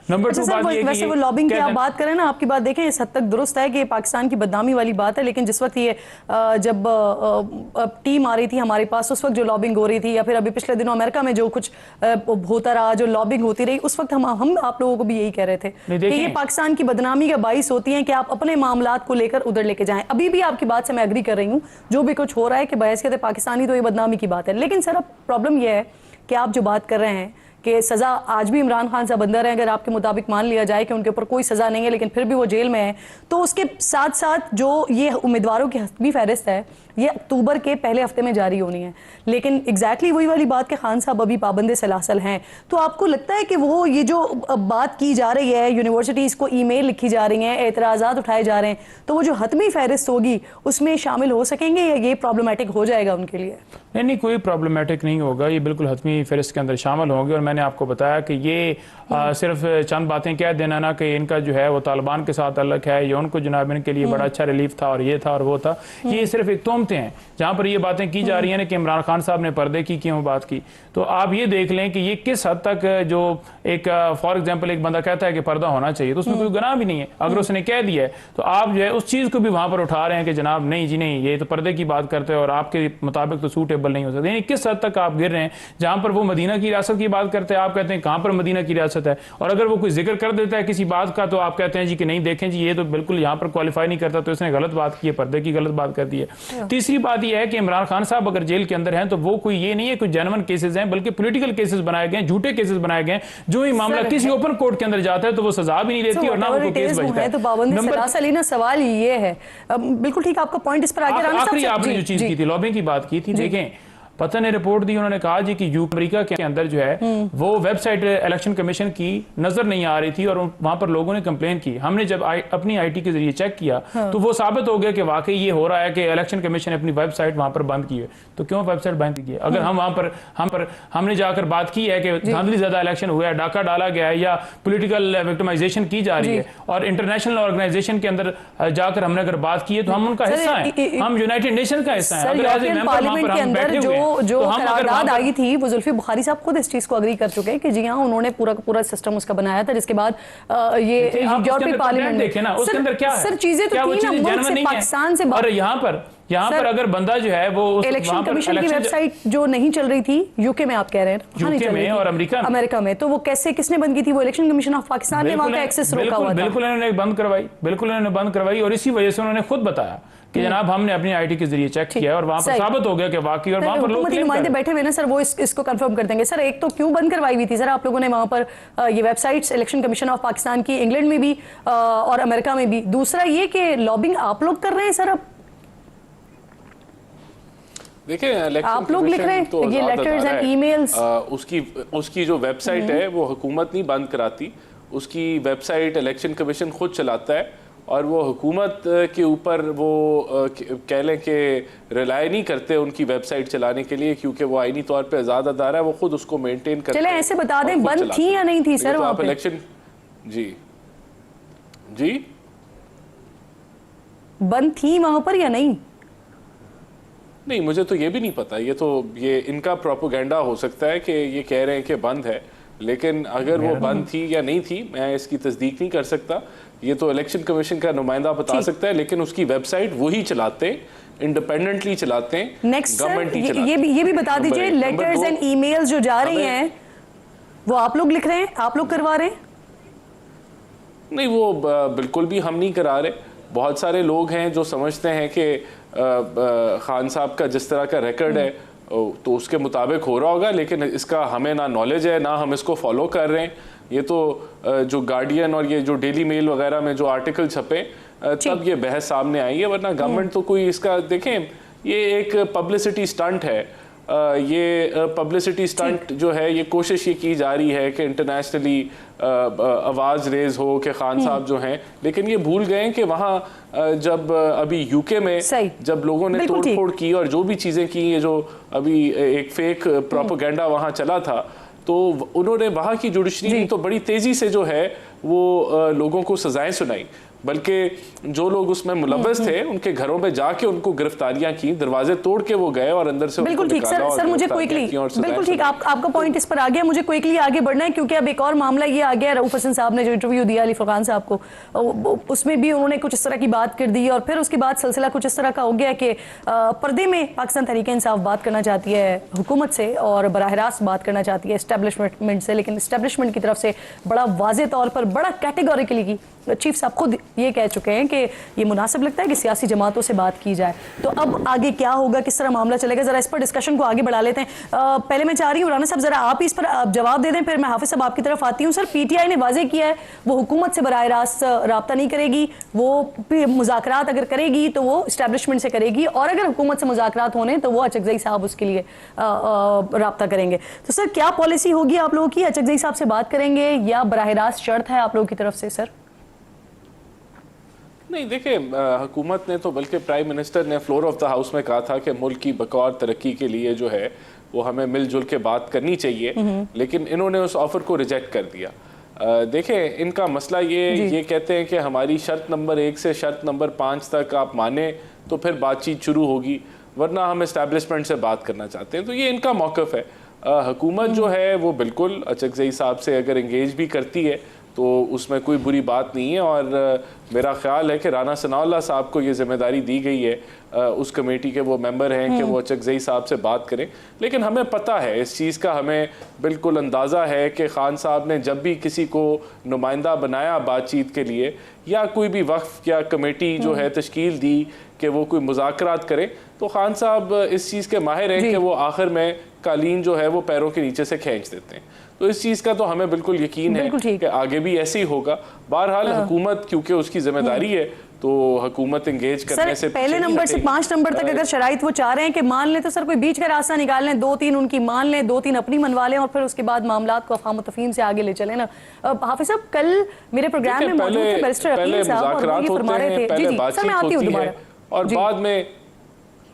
Number 2 बात ये वैसे वो लॉबिंग की आप बात करें ना, आपकी बात देखें इस हद तक दुरुस्त है कि पाकिस्तान की बदनामी वाली बात है, लेकिन जिस वक्त ये जब टीम आ रही थी हमारे पास उस वक्त जो लॉबिंग हो रही थी, या फिर अभी पिछले दिनों अमेरिका में जो कुछ होता रहा, जो लॉबिंग होती रही, उस वक्त हम आप लोगों को भी यही कह रहे थे कि ये पाकिस्तान की बदनामी का बाइस होती है कि आप अपने मामलात को लेकर उधर लेके जाएं। अभी भी आपकी बात से मैं एग्री कर रही हूँ, जो भी कुछ हो रहा है कि बहैसियत पाकिस्तानी तो ये बदनामी की बात है। लेकिन सर अब प्रॉब्लम यह है कि आप जो बात कर रहे हैं कि सज़ा आज भी इमरान खान साहब अंदर हैं, अगर आपके मुताबिक मान लिया जाए कि उनके ऊपर कोई सज़ा नहीं है लेकिन फिर भी वो जेल में है, तो उसके साथ साथ जो ये उम्मीदवारों की हस्बी फहरिस्त है ये अक्टूबर के पहले हफ्ते में जारी होनी है। लेकिन एग्जैक्टली वही वाली बात कि खान साहब अभी पाबंद सलासल हैं, तो आपको लगता है कि वो ये जो बात की जा रही है, यूनिवर्सिटीज़ को ईमेल लिखी जा रही हैं, एतराज़ात उठाए जा रहे हैं, तो वो जो हतमी फहरिस्त होगी उसमें शामिल हो सकेंगे या ये प्रॉब्लमेटिक हो जाएगा उनके लिए? नहीं, कोई प्रॉब्लमेटिक नहीं होगा, ये बिल्कुल हतमी फहरिस्त के अंदर शामिल होंगे। और मैंने आपको बताया कि ये सिर्फ चंद बातें कह देना ना कि इनका जो है वो तालिबान के साथ अलग है, या उनको जनाब इनके लिए बड़ा अच्छा रिलीफ था और ये था और वो था, ये सिर्फ एक तोहमतें हैं। जहाँ पर ये बातें की जा रही हैं कि इमरान खान साहब ने पर्दे की क्यों बात की, तो आप ये देख लें कि ये किस हद तक जो एक फॉर एग्जाम्पल एक बंदा कहता है कि पर्दा होना चाहिए, तो उसमें कोई गुनाह भी नहीं है। अगर उसने कह दिया है तो आप जो है उस चीज़ को भी वहाँ पर उठा रहे हैं कि जनाब नहीं जी नहीं, ये तो पर्दे की बात करते हैं और आपके मुताबिक तो सूटेबल नहीं हो सकते। यानी किस हद तक आप गिर रहे हैं। जहाँ पर वो मदीना की रियासत की बात करते हैं, आप कहते हैं कहाँ पर मदीना की रियासत है, और अगर वो कोई जिक्र कर देता है किसी बात का तो आप कहते हैं जी कि नहीं देखें जी ये तो बिल्कुल यहाँ पर क्वालिफाई नहीं करता, तो इसने गलत बात की है, पर्दे की गलत बात कर दी है। तीसरी बात यह है कि इमरान खान साहब अगर जेल के अंदर हैं तो वो कोई ये नहीं है कोई जेन्युइन केसेस हैं, बल्कि पॉलिटिकल केसेस बनाए गए, झूठे केसेस बनाए गए। जो ही मामला किसी ओपन कोर्ट के अंदर जाता है तो वो सजा भी नहीं लेती और ना वो केस बचता है। तो पाबंदी सलासल ही ना, सवाल ये है। बिल्कुल ठीक, आपका पॉइंट इस पर आगे आखिरी आपने जो चीज की थी लॉबिंग की बात की थी, देखें पता ने रिपोर्ट दी, उन्होंने कहा जी कि अमेरिका के अंदर जो है वो वेबसाइट इलेक्शन कमीशन की नजर नहीं आ रही थी और वहां पर लोगों ने कंप्लेन की। हमने जब अपनी आईटी के जरिए चेक किया तो वो साबित हो गया कि वाकई ये हो रहा है कि इलेक्शन कमीशन ने अपनी वेबसाइट वहां पर बंद की है। तो क्यों वेबसाइट बंद की है? अगर हम वहां पर हमने जाकर बात की है कि धांधली ज्यादा इलेक्शन हुआ है, डाका डाला गया है या पोलिटिकल विक्टिमाइजेशन की जा रही है, और इंटरनेशनल ऑर्गेनाइजेशन के अंदर जाकर हमने अगर बात की है तो हम उनका हिस्सा है, हम यूनाइटेड नेशन का हिस्सा है। जो करारदाद आई थी वो जुल्फी बुखारी साहब खुद इस चीज को अग्री कर चुके हैं कि जी हाँ उन्होंने पूरा का पूरा सिस्टम उसका बनाया था, जिसके बाद ये यूरोपीय पार्लियामेंट देखे ना उसके अंदर क्या है, सर चीजें तो थी ना, मुल्क से पाकिस्तान से, और यहाँ पर अगर बंदा जो है वो इलेक्शन कमीशन की वेबसाइट जो नहीं चल रही थी यूके में, आप कह रहे हैं यूके में और अमेरिका में, तो वो कैसे किसने बंद की थी? वो इलेक्शन कमीशन ऑफ पाकिस्तान ने वहां का एक्सेस रोका हुआ था। बिल्कुल इन्होंने बंद करवाई और इसी वजह से उन्होंने खुद बताया कि जनाब हमने अपनी आईटी के जरिए चेक किया और वहां पर साबित हो गया कि वाकई, और वहां पर लोग नुमाइंदे बैठे हुए ना सर, वो इसको कंफर्म कर देंगे। सर एक तो क्यों बंद करवाई हुई थी सर आप लोगों ने वहां पर ये websites election commission of Pakistan की, इंग्लैंड में भी और अमेरिका में भी? दूसरा ये कि लॉबिंग आप लोग कर रहे हैं सर, अब देखिए आप लोग लिख रहे हैं तो ये लेटर्स एंड ईमेल्स, उसकी जो वेबसाइट है वो हुकूमत नहीं बंद कराती, उसकी वेबसाइट इलेक्शन कमीशन खुद चलाता है और वो हुकूमत के ऊपर वो कह लें कि रिलाई नहीं करते उनकी वेबसाइट चलाने के लिए, क्योंकि वो आईनी तौर पे आज़ाद अदारा है, वो खुद उसको मेंटेन करते हैं। चले ऐसे बता दें बंद थी या नहीं थी सर वहाँ पे इलेक्शन? जी बंद थी वहाँ पर या नहीं? नहीं, मुझे तो ये भी नहीं पता, ये इनका प्रोपेगेंडा हो सकता है कि ये कह रहे हैं कि बंद है, लेकिन अगर वो बंद थी या नहीं थी मैं इसकी तस्दीक नहीं कर सकता, ये तो इलेक्शन कमीशन का नुमाइंदा बता सकता है, लेकिन उसकी वेबसाइट वही चलाते हैं, इंडिपेंडेंटली चलाते हैं। नेक्स्ट सर ये भी बता दीजिए, लेटर्स एंड ईमेल्स जो जा रही हैं वो आप लोग लिख रहे हैं, आप लोग करवा रहे हैं? नहीं, वो बिल्कुल भी हम नहीं करा रहे। बहुत सारे लोग हैं जो समझते हैं कि खान साहब का जिस तरह का रिकॉर्ड है तो उसके मुताबिक हो रहा होगा, लेकिन इसका हमें ना नॉलेज है ना हम इसको फॉलो कर रहे हैं। ये तो जो गार्डियन और ये जो डेली मेल वगैरह में जो आर्टिकल छपे तब ये बहस सामने आई है, वरना गवर्नमेंट तो कोई इसका, देखें ये एक पब्लिसिटी स्टंट है, ये पब्लिसिटी स्टंट जो है ये कोशिश ये की जा रही है कि इंटरनेशनली आवाज़ रेज हो कि खान साहब जो हैं, लेकिन ये भूल गए कि वहाँ जब अभी यूके में जब लोगों ने तोड़फोड़ की और जो भी चीज़ें की, ये जो अभी एक फेक प्रोपेगेंडा वहाँ चला था, तो उन्होंने वहाँ की जुडिशरी तो बड़ी तेज़ी से जो है वो लोगों को सजाएं सुनाई, बल्कि जो लोग उसमें मुलव्वस थे उनके घरों पे जाके उनको गिरफ्तारियां की, दरवाजे तोड़ के वो गए और अंदर से बिल्कुल ठीक सर मुझे क्विकली बिल्कुल ठीक आपका पॉइंट इस पर आ गया, मुझे क्विकली आगे बढ़ना है क्योंकि अब एक और मामला ये आ गया। रऊफ हसन साहब ने जो इंटरव्यू दिया अली फरकान साहब को, उसमें भी उन्होंने कुछ इस तरह की बात कर दी और फिर उसके बाद सिलसिला कुछ इस तरह का हो गया कि पर्दे में पाकिस्तान तहरीक इंसाफ बात करना चाहती है हुकूमत से और बराह रास्त बात करना चाहती है इस्टेब्लिशमेंट से, लेकिन इस्टेब्लिशमेंट की तरफ से बड़ा वाज़े तौर पर बड़ा कैटेगोरिकली चीफ साहब खुद ये कह चुके हैं कि ये मुनासिब लगता है कि सियासी जमातों से बात की जाए। तो अब आगे क्या होगा, किस तरह मामला चलेगा, जरा इस पर डिस्कशन को आगे बढ़ा लेते हैं। पहले मैं चाह रही हूँ राना साहब जरा आप इस पर जवाब दे दें, फिर मैं हाफिज साहब आपकी तरफ आती हूँ। सर पीटीआई ने वाजे किया है वो हुकूमत से बराह रास्त रब्ता नहीं करेगी, वो मुज़ाकरात अगर करेगी तो वो इस्टेब्लिशमेंट से करेगी और अगर हुकूमत से मुज़ाकरात होने तो वो अचकज़ई साहब उसके लिए रब्ता करेंगे। तो सर क्या पॉलिसी होगी आप लोगों की, अचकज़ई साहब से बात करेंगे या बराह रास्त शर्त है आप लोगों की तरफ से? सर नहीं, देखिए हुकूमत ने तो बल्कि प्राइम मिनिस्टर ने फ्लोर ऑफ द हाउस में कहा था कि मुल्क की बकौर तरक्की के लिए जो है वो हमें मिलजुल के बात करनी चाहिए, लेकिन इन्होंने उस ऑफर को रिजेक्ट कर दिया। देखें इनका मसला ये कहते हैं कि हमारी शर्त नंबर 1 से शर्त नंबर 5 तक आप माने तो फिर बातचीत शुरू होगी, वरना हम इस्टेब्लिशमेंट से बात करना चाहते हैं। तो ये इनका मौक़िफ़ है। हुकूमत जो है वो बिल्कुल अचकज़ई साहब से अगर इंगेज भी करती है तो उसमें कोई बुरी बात नहीं है और मेरा ख्याल है कि राना सनाउल्लाह साहब को ये जिम्मेदारी दी गई है, उस कमेटी के वो मेंबर हैं कि वो अचकज़ई साहब से बात करें। लेकिन हमें पता है इस चीज़ का, हमें बिल्कुल अंदाज़ा है कि खान साहब ने जब भी किसी को नुमाइंदा बनाया बातचीत के लिए या कोई भी वक्फ या कमेटी जो है तश्कील दी कि वो कोई मुज़ाकरात करे, तो खान साहब इस चीज़ के माहिर हैं कि वो आखिर में कालीन जो है वो पैरों के नीचे से खींच देते हैं। तो इस चीज़ का तो हमें बिल्कुल यकीन है कि आगे भी ऐसे ही होगा। बहरहाल हुकूमत क्योंकि उसकी जिम्मेदारी है तो हुकूमत इंगेज करने से पहले नंबर से 5 नंबर तक अगर शराइत वो चाह रहे हैं कि मान लें तो सर कोई बीच का रास्ता निकाल लें, 2-3 उनकी मान लें, 2-3 अपनी मनवा लें और फिर उसके बाद मामलात को अफ़हाम तफ़हीम से आगे ले चलें ना। हाफिज साहब कल मेरे प्रोग्राम में मौजूद थे बैरिस्टर अकील साहब और ये फरमा रहे थे, जी सर मैं आती हूँ दोबारा, और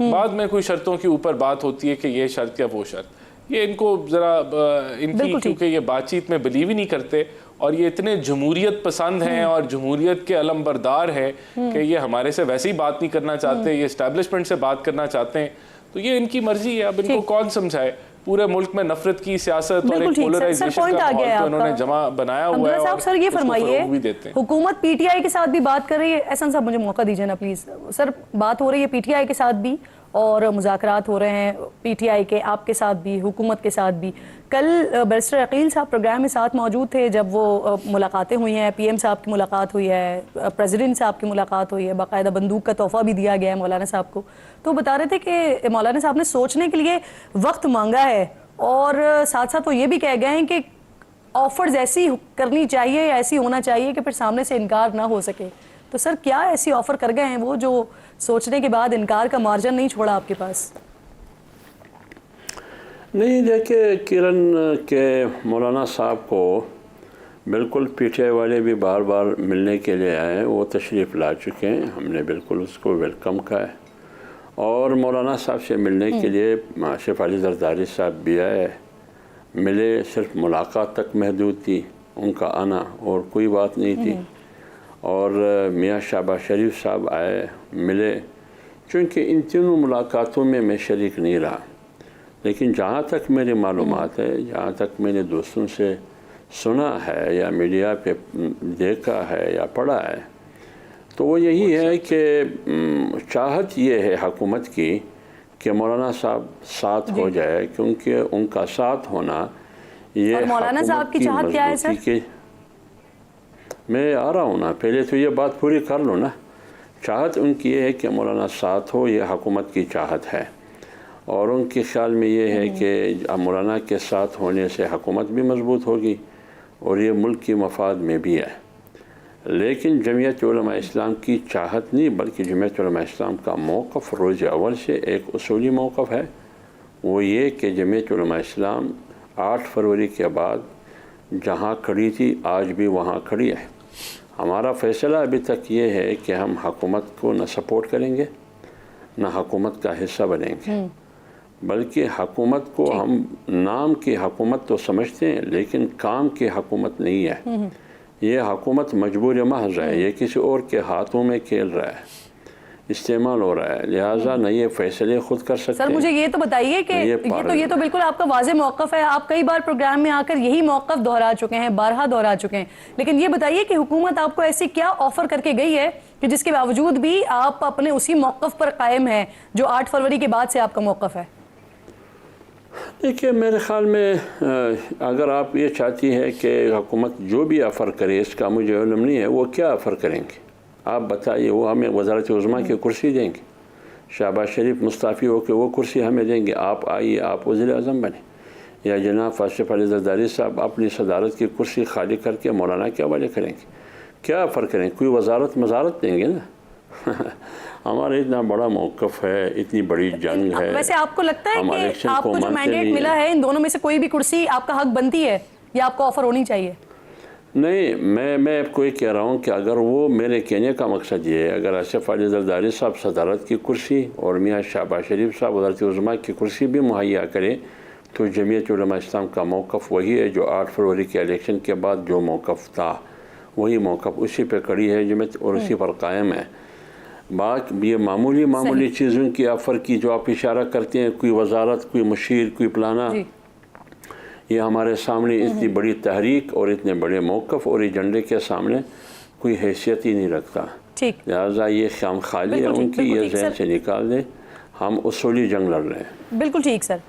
बाद में कोई शर्तों के ऊपर बात होती है कि ये शर्त या वो शर्त। ये इनको ज़रा इनकी क्योंकि ये बातचीत में बिलीव ही नहीं करते और ये इतने जमहूरियत पसंद हैं और जमहूरियत के अलमबरदार हैं कि ये हमारे से वैसे ही बात नहीं करना चाहते, ये इस्टेब्लिशमेंट से बात करना चाहते हैं। तो ये इनकी मर्जी है, अब इनको कौन समझाए। पूरे मुल्क में नफरत की सियासत और एक पोलराइजेशन का माहौल तो उन्होंने जमा बनाया हुआ है। साहब सर ये फरमाइए, हुकूमत पीटीआई के साथ भी बात कर रही है, एहसान साहब मुझे मौका दीजिए ना प्लीज। सर बात हो रही है पीटीआई के साथ भी और मुज़ाकरात हो रहे हैं पीटीआई के आपके साथ भी हुकूमत के साथ भी। कल बैरिस्टर अकील साहब प्रोग्राम में साथ मौजूद थे जब वो मुलाकातें हुई हैं, पीएम साहब की मुलाकात हुई है, प्रेसिडेंट साहब की मुलाकात हुई है, बाकायदा बंदूक का तोहफा भी दिया गया है मौलाना साहब को। तो बता रहे थे कि मौलाना साहब ने सोचने के लिए वक्त मांगा है और साथ साथ वो ये भी कह गए हैं कि ऑफर्स ऐसी करनी चाहिए या ऐसी होना चाहिए कि फिर सामने से इनकार ना हो सके। तो सर क्या ऐसी ऑफर कर गए हैं वो जो सोचने के बाद इनकार का मार्जिन नहीं छोड़ा आपके पास? नहीं, देखिए किरण के मौलाना साहब को बिल्कुल पीटीआई वाले भी बार बार मिलने के लिए आए, वो तशरीफ़ ला चुके हैं, हमने बिल्कुल उसको वेलकम किया है। और मौलाना साहब से मिलने के लिए आसिफ अली जरदारी साहब भी आए, मिले, सिर्फ मुलाकात तक महदूद थी उनका आना और कोई बात नहीं थी। और मियाँ शहबाज शरीफ साहब आए, मिले, चूँकि इन तीनों मुलाकातों में मैं शरीक नहीं रहा, लेकिन जहाँ तक मेरी मालूमात है, जहाँ तक मैंने दोस्तों से सुना है या मीडिया पे देखा है या पढ़ा है, तो वो यही है कि चाहत ये है हुकूमत की कि मौलाना साहब साथ हो जाए, क्योंकि उनका साथ होना ये और मौलाना साहब की चाहत क्या है सर? मैं आ रहा हूँ ना, पहले तो ये बात पूरी कर लो ना। चाहत उनकी ये है कि मौलाना साथ हो, ये हुकूमत की चाहत है और उनके ख्याल में ये है कि मौलाना के साथ होने से हुकूमत भी मजबूत होगी और ये मुल्क की मफाद में भी है। लेकिन जमीयत उलमा इस्लाम की चाहत नहीं, बल्कि जमीयत उलमा इस्लाम का मौक़िफ़ रोज़ अव्वल से एक उसूली मौक़िफ़ है, वो ये कि जमीयत उलमा इस्लाम 8 फरवरी के बाद जहाँ खड़ी थी आज भी वहाँ खड़ी है। हमारा फ़ैसला अभी तक ये है कि हम हुकूमत को न सपोर्ट करेंगे न हुकूमत का हिस्सा बनेंगे, बल्कि हुकूमत को हम नाम की हुकूमत तो समझते हैं लेकिन काम की हुकूमत नहीं है। ये हुकूमत मजबूर महज है, ये किसी और के हाथों में खेल रहा है, इस्तेमाल हो रहा है, लिहाजा न ये फैसले खुद कर सकते सर मुझे ये तो बताइए कि ये तो बिल्कुल आपका वाज़ेह मौक़िफ़ है, आप कई बार प्रोग्राम में आकर यही मौक़िफ़ दोहरा चुके हैं, बारहा दोहरा चुके हैं, लेकिन ये बताइए कि हुकूमत आपको ऐसी क्या ऑफर करके गई है कि जिसके बावजूद भी आप अपने उसी मौक़िफ़ पर कायम हैं जो 8 फरवरी के बाद से आपका मौक़िफ़ है? देखिए, मेरे ख़्याल में अगर आप ये चाहती है कि हुकूमत जो भी ऑफ़र करे, इसका मुझे इल्म नहीं है वो क्या ऑफ़र करेंगे, आप बताइए। वो हमें वज़ारत उज़्मा की कुर्सी देंगे, शहबाज शरीफ मुस्ताफ़ी हो के वो कुर्सी हमें देंगे, आप आइए आप वज़ीर आज़म बने, या जनाब आसिफ अली ज़रदारी साहब अपनी सदारत की कुर्सी खाली करके मौलाना के हवाले करेंगे, क्या ऑफ़र करेंगे? कोई वज़ारत मज़ारत देंगे ना। हमारा इतना बड़ा मौक़िफ़ है, इतनी बड़ी जंग है। वैसे आपको लगता है कि आपको जो मैंडेट मिला है इन दोनों में से कोई भी कुर्सी आपका हक बनती है या आपको ऑफर होनी चाहिए? नहीं, मैं आपको ये कह रहा हूँ कि अगर वो, मेरे कहने का मकसद ये है, अगर आसिफ अली ज़रदारी साहब सदारत की कुर्सी और मियाँ शहबाज शरीफ साहब वज़ारत उज़्मा की कुर्सी भी मुहैया करें तो जमीयत उलमा इस्लाम का मौक़िफ़ वही है जो 8 फरवरी के इलेक्शन के बाद जो मौक़िफ़ था वही मौक़िफ़ उसी पे खड़ी है जमीयत और उसी पर कायम है। बात ये मामूली चीज़ों की ऑफ़र की जो आप इशारा करते हैं, कोई वज़ारत, कोई मुशीर, कोई प्लाना, ये हमारे सामने इतनी बड़ी तहरीक और इतने बड़े मौक़िफ़ और एजेंडे के सामने कोई हैसियत ही नहीं रखता। लिहाजा ये शाम खाली है उनकी, ये जहन से निकाल दें, हम उसूली जंग लड़ रहे हैं। बिल्कुल ठीक सर।